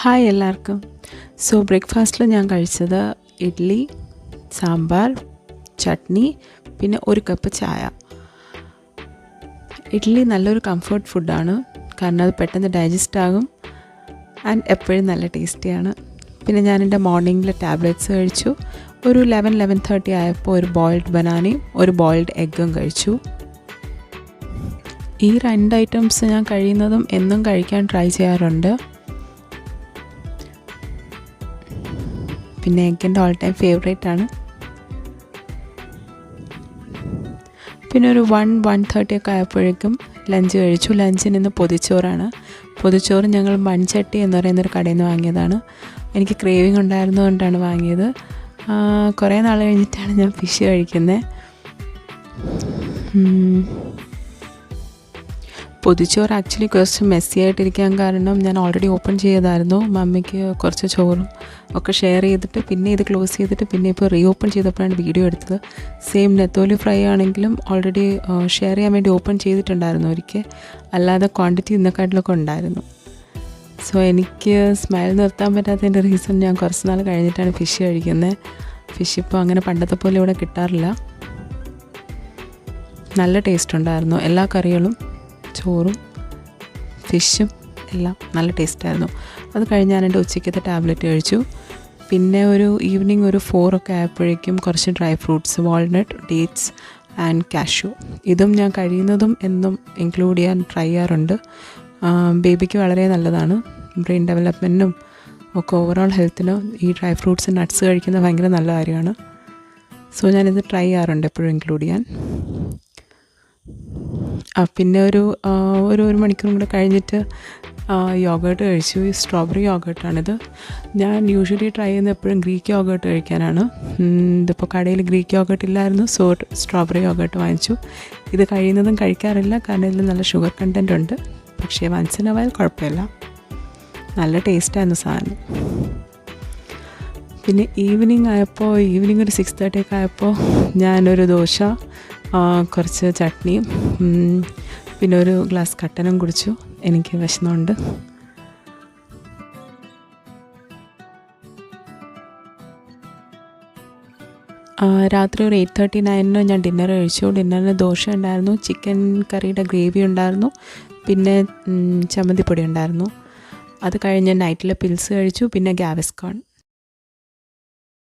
Hi എല്ലാവർക്കും. ബ്രേക്ക്ഫാസ്റ്റിൽ ഞാൻ കഴിച്ചത് ഇഡ്ഡലി, സാമ്പാർ, ചട്നി, പിന്നെ ഒരു കപ്പ് ചായ. ഇഡ്ഡലി നല്ലൊരു കംഫർട്ട് ഫുഡാണ്, കാരണം അത് പെട്ടെന്ന് ഡൈജസ്റ്റ് ആകും ആൻഡ് എപ്പോഴും നല്ല ടേസ്റ്റിയാണ്. പിന്നെ ഞാൻ എൻ്റെ മോർണിംഗിൽ ടാബ്ലറ്റ്സ് കഴിച്ചു. ഒരു 11:30 ആയപ്പോൾ ഒരു ബോയിൽഡ് ബനാനയും ഒരു ബോയിൽഡ് എഗ്ഗും കഴിച്ചു. ഈ 2 ഐറ്റംസ് ഞാൻ കഴിയുന്നതും എന്നും കഴിക്കാൻ ട്രൈ ചെയ്യാറുണ്ട്. പിന്നെ എഗ്ഗിൻ്റെ ഓൾ ടൈം ഫേവറേറ്റ് ആണ്. പിന്നെ ഒരു 1:30 ഒക്കെ ആയപ്പോഴേക്കും ലഞ്ച് കഴിച്ചു. ലഞ്ചിന് ഇന്ന് പൊതിച്ചോറാണ്. പൊതിച്ചോറ് ഞങ്ങൾ മൺചട്ടി എന്ന് പറയുന്നൊരു കടയിൽ നിന്ന് വാങ്ങിയതാണ്. എനിക്ക് ക്രേവിങ് ഉണ്ടായിരുന്നതുകൊണ്ടാണ് വാങ്ങിയത്. കുറേ നാൾ കഴിഞ്ഞിട്ടാണ് ഞാൻ ഫിഷ് കഴിക്കുന്നത്. പൊതിച്ചോറ് ആക്ച്വലി കുറച്ച് മെസ്സി ആയിട്ടിരിക്കാൻ കാരണം ഞാൻ ഓൾറെഡി ഓപ്പൺ ചെയ്തായിരുന്നു. മമ്മിക്ക് കുറച്ച് ചോറും ഒക്കെ ഷെയർ ചെയ്തിട്ട് പിന്നെ ഇത് ക്ലോസ് ചെയ്തിട്ട് പിന്നെ ഇപ്പോൾ റീ ഓപ്പൺ ചെയ്തപ്പോഴാണ് വീഡിയോ എടുത്തത്. സെയിം നെത്തോലി ഫ്രൈ ആണെങ്കിലും ഓൾറെഡി ഷെയർ ചെയ്യാൻ വേണ്ടി ഓപ്പൺ ചെയ്തിട്ടുണ്ടായിരുന്നു ഒരിക്കൽ. അല്ലാതെ ക്വാണ്ടിറ്റി ഇന്നേക്കാട്ടിലൊക്കെ ഉണ്ടായിരുന്നു. എനിക്ക് സ്മൈൽ നിർത്താൻ പറ്റാത്തതിൻ്റെ റീസൺ ഞാൻ കുറച്ച് നാൾ കഴിഞ്ഞിട്ടാണ് ഫിഷ് കഴിക്കുന്നത്. ഫിഷ് ഇപ്പോൾ അങ്ങനെ പണ്ടത്തെ പോലെ ഇവിടെ കിട്ടാറില്ല. നല്ല ടേസ്റ്റ് ഉണ്ടായിരുന്നു. എല്ലാ കറികളും, ചോറും ഫിഷും എല്ലാം നല്ല ടേസ്റ്റായിരുന്നു. അത് കഴിഞ്ഞ് ഞാൻ എൻ്റെ ഉച്ചയ്ക്കത്തെ ടാബ്ലറ്റ് കഴിച്ചു. പിന്നെ ഒരു ഈവനിങ് ഒരു 4 ഒക്കെ ആയപ്പോഴേക്കും കുറച്ച് dry fruits, walnut, dates and cashew, ഇതും ഞാൻ കഴിയുന്നതും എന്നും ഇൻക്ലൂഡ് ചെയ്യാൻ ട്രൈ ചെയ്യാറുണ്ട്. ബേബിക്ക് വളരെ നല്ലതാണ്. ബ്രെയിൻ ഡെവലപ്മെൻറ്റിനും ഒക്കെ ഓവറോൾ ഹെൽത്തിനും ഈ ഡ്രൈ ഫ്രൂട്ട്സ്, നട്ട്സ് കഴിക്കുന്നത് ഭയങ്കര നല്ല കാര്യമാണ്. ഞാനിത് ട്രൈ ചെയ്യാറുണ്ട് എപ്പോഴും ഇൻക്ലൂഡ് ചെയ്യാൻ. പിന്നെ ഒരു മണിക്കൂറും കൂടെ കഴിഞ്ഞിട്ട് യോഗേർട്ട് കഴിച്ചു. ഈ സ്ട്രോബെറി യോഗേർട്ടാണിത്. ഞാൻ യൂഷ്വലി ട്രൈ ചെയ്യുന്നത് എപ്പോഴും ഗ്രീക്ക് യോഗേർട്ട് കഴിക്കാനാണ്. ഇതിപ്പോൾ കടയിൽ ഗ്രീക്ക് യോഗേർട്ട് ഇല്ലായിരുന്നു, സ്ട്രോബെറി യോഗേർട്ട് വാങ്ങിച്ചു. ഇത് കഴിയുന്നതും കഴിക്കാറില്ല, കാരണം ഇതിൽ നല്ല ഷുഗർ കണ്ടൻറ്റ് ഉണ്ട്. പക്ഷേ വൺസ് ഇൻ എ വൈൽ കുഴപ്പമില്ല, നല്ല ടേസ്റ്റായിരുന്നു സാധനം. പിന്നെ ഈവനിങ് ഒരു 6:30 ഒക്കെ ആയപ്പോൾ ഞാനൊരു ദോശ, കുറച്ച് ചട്നിയും പിന്നെ ഒരു ഗ്ലാസ് കട്ടനും കുടിച്ചു. എനിക്ക് വിശന്നുണ്ട്. രാത്രി ഒരു 8:39 ഞാൻ ഡിന്നർ കഴിച്ചു. ഡിന്നറിന് ദോശ ഉണ്ടായിരുന്നു, ചിക്കൻ കറിയുടെ ഗ്രേവി ഉണ്ടായിരുന്നു, പിന്നെ ചമ്മന്തിപ്പൊടി ഉണ്ടായിരുന്നു. അത് കഴിഞ്ഞ് നൈറ്റിലെ പിൽസ് കഴിച്ചു, പിന്നെ ഗാവിസ്കോൺ.